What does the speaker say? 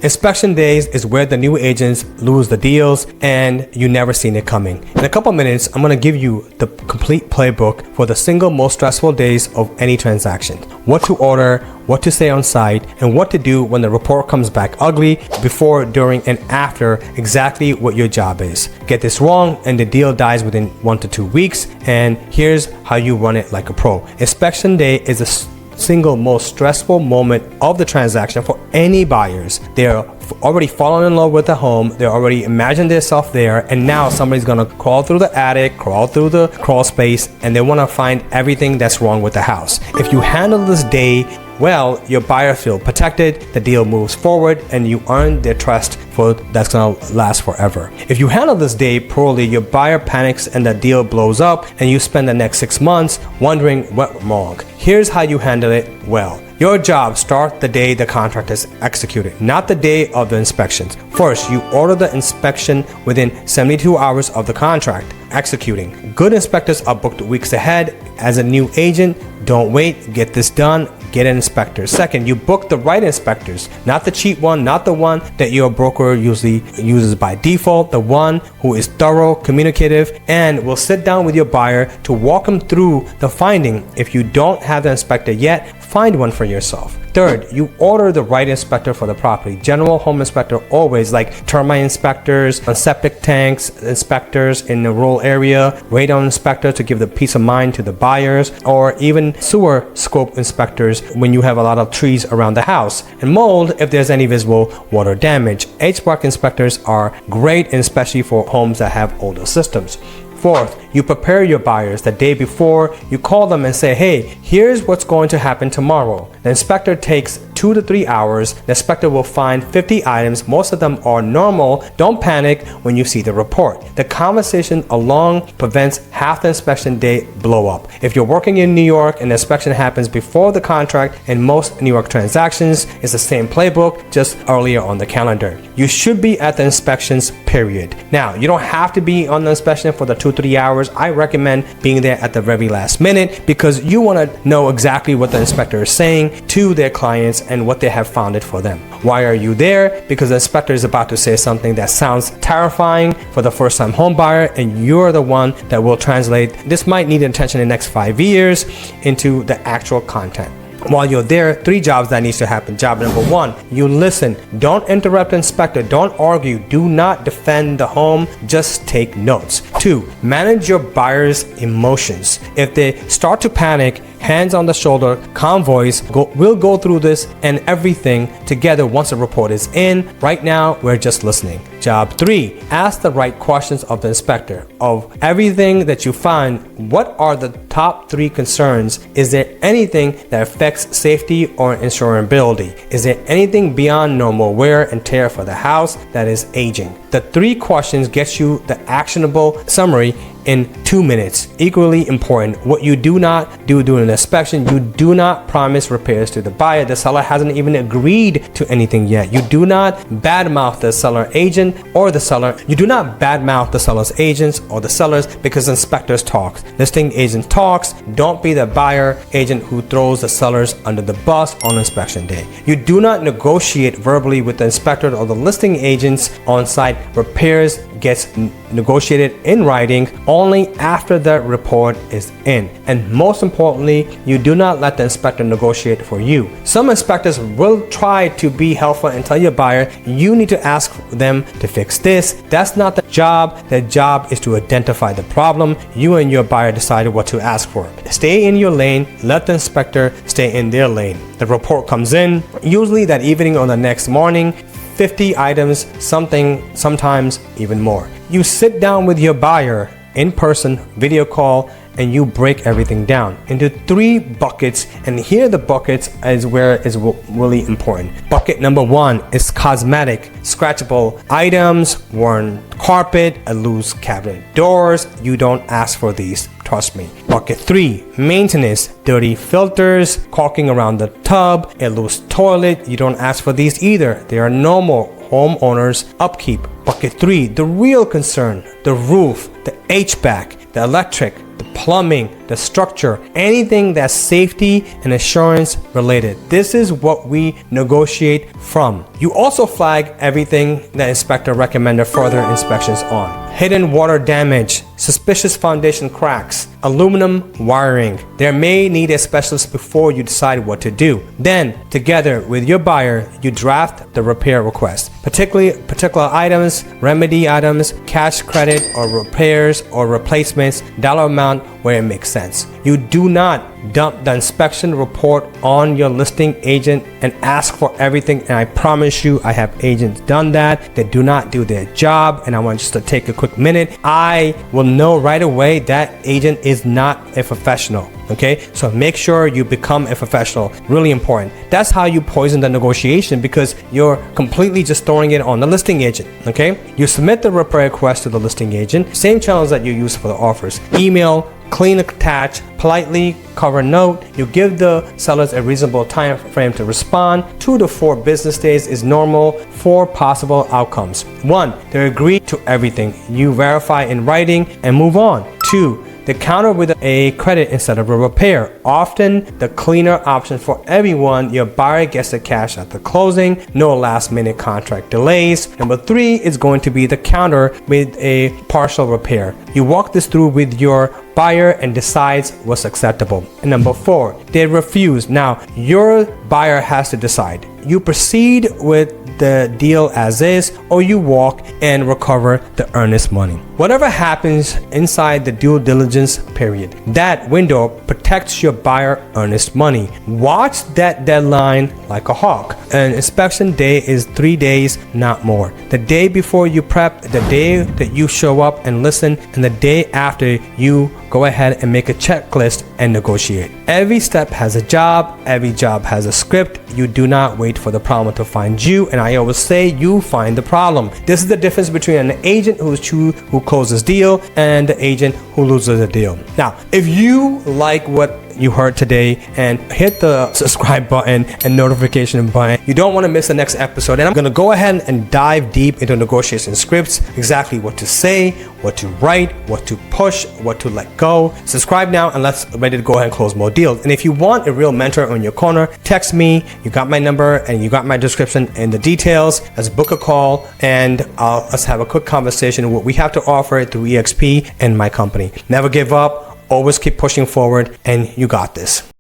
Inspection days is where the new agents lose the deals and you never seen it coming. In a couple minutes, I'm gonna give you the complete playbook for the single most stressful days of any transaction. What to order, what to say on site, and what to do when the report comes back ugly, before, during, and after exactly what your job is. Get this wrong and the deal dies within 1 to 2 weeks, and here's how you run it like a pro. Inspection day is a single most stressful moment of the transaction for any buyers. They're already fallen in love with the home, they already imagined themselves there, and now somebody's gonna crawl through the attic, crawl through the crawl space, and they want to find everything that's wrong with the house. If you handle this day well, your buyer feels protected, the deal moves forward, and you earn their trust that's gonna last forever. If you handle this day poorly, your buyer panics and the deal blows up, and you spend the next 6 months wondering what went wrong. Here's how you handle it well. Your job starts the day the contract is executed, not the day of the inspections. First, you order the inspection within 72 hours of the contract executing. Good inspectors are booked weeks ahead. As a new agent, don't wait, get this done, get an inspector. Second, you book the right inspectors, not the cheap one, not the one that your broker usually uses by default, the one who is thorough, communicative, and will sit down with your buyer to walk him through the finding. If you don't have the inspector yet, find one for yourself. Third, you order the right inspector for the property. General home inspector always, like termite inspectors, septic tanks inspectors in the rural area, radon inspector to give the peace of mind to the buyers, or even sewer scope inspectors when you have a lot of trees around the house, and mold if there's any visible water damage. HVAC inspectors are great, especially for homes that have older systems. Fourth, you prepare your buyers the day before. You call them and say, hey, here's what's going to happen tomorrow. The inspector takes 2 to 3 hours. The inspector will find 50 items. Most of them are normal. Don't panic when you see the report. The conversation alone prevents half the inspection day blow up. If you're working in New York and the inspection happens before the contract, and most New York transactions, it's the same playbook, just earlier on the calendar. You should be at the inspections, period. Now, you don't have to be on the inspection for the 2-3 hours. I recommend being there at the very last minute, because you want to know exactly what the inspector is saying to their clients and what they have found it for them. Why are you there? Because the inspector is about to say something that sounds terrifying for the first time home buyer, and you're the one that will translate this might need attention in the next 5 years into the actual content. While you're there, 3 jobs that needs to happen. Job number 1, you listen. Don't interrupt the inspector. Don't argue. Do not defend the home. Just take notes. 2, manage your buyer's emotions. If they start to panic, hands on the shoulder, calm voice, we'll go through this and everything together once the report is in. Right now, we're just listening. Job 3, ask the right questions of the inspector. Of everything that you find, what are the top 3 concerns? Is there anything that affects safety or insurability? Is there anything beyond normal wear and tear for the house that is aging? The 3 questions get you the actionable summary in 2 minutes. Equally important, what you do not do during an inspection, you do not promise repairs to the buyer. The seller hasn't even agreed to anything yet. You do not badmouth the seller agent or the seller. You do not badmouth the seller's agents or the sellers, because inspectors talk. Listing agent talks. Don't be the buyer agent who throws the sellers under the bus on inspection day. You do not negotiate verbally with the inspector or the listing agents on site. Repairs gets negotiated in writing only after the report is in. And most importantly, you do not let the inspector negotiate for you. Some inspectors will try to be helpful and tell your buyer, you need to ask them to fix this. That's not the job. The job is to identify the problem. You and your buyer decide what to ask for. Stay in your lane. Let the inspector stay in their lane. The report comes in, usually that evening or the next morning. 50 items, sometimes even more. You sit down with your buyer in person, video call, and you break everything down into 3 buckets. And here the buckets is where it's really important. Bucket number 1 is cosmetic, scratchable items, worn carpet, a loose cabinet doors. You don't ask for these, trust me. Bucket 3, maintenance, dirty filters, caulking around the tub, a loose toilet. You don't ask for these either. They are normal homeowners upkeep. Bucket 3, the real concern, the roof, the HVAC, the electric, the plumbing, the structure, anything that's safety and assurance related. This is what we negotiate from. You also flag everything that inspector recommended further inspections on. Hidden water damage, suspicious foundation cracks, aluminum wiring. There may need a specialist before you decide what to do. Then, together with your buyer, you draft the repair request. Particular items, remedy items, cash credit or repairs or replacements, dollar amount where it makes sense. You do not dump the inspection report on your listing agent and ask for everything. And I promise you, I have agents done that. They do not do their job. And I want just to take a quick minute. I will know right away that agent is not a professional. Okay, so make sure you become a professional. Really important. That's how you poison the negotiation, because you're completely just throwing it on the listing agent. Okay, you submit the repair request to the listing agent, same channels that you use for the offers: email, clean attach, politely cover note. You give the sellers a reasonable time frame to respond. 2 to 4 business days is normal for possible outcomes. 1, they agree to everything. You verify in writing and move on. 2, they counter with a credit instead of a repair. Often the cleaner option for everyone. Your buyer gets the cash at the closing. No last minute contract delays. Number 3 is going to be the counter with a partial repair. You walk this through with your buyer and decides what's acceptable. And number 4, they refuse. Now your buyer has to decide. You proceed with the deal as is, or you walk and recover the earnest money. Whatever happens inside the due diligence period, that window protects your buyer earnest money. Watch that deadline like a hawk. An inspection day is 3 days, not more. The day before you prep, the day that you show up and listen, and the day after you go ahead and make a checklist and negotiate. Every step has a job. Every job has a script. You do not wait for the problem to find you. And I always say you find the problem. This is the difference between an agent who closes deal and the agent who loses a deal. Now, if you like what you heard today, and hit the subscribe button and notification button, you don't want to miss the next episode. And I'm going to go ahead and dive deep into negotiation scripts, exactly what to say, what to write, what to push, what to let go. Subscribe now, and let's ready to go ahead and close more deals. And if you want a real mentor on your corner, text me. You got my number and you got my description and the details. Let's book a call and let's have a quick conversation what we have to offer through EXP and my company. Never give up. Always keep pushing forward, and you got this.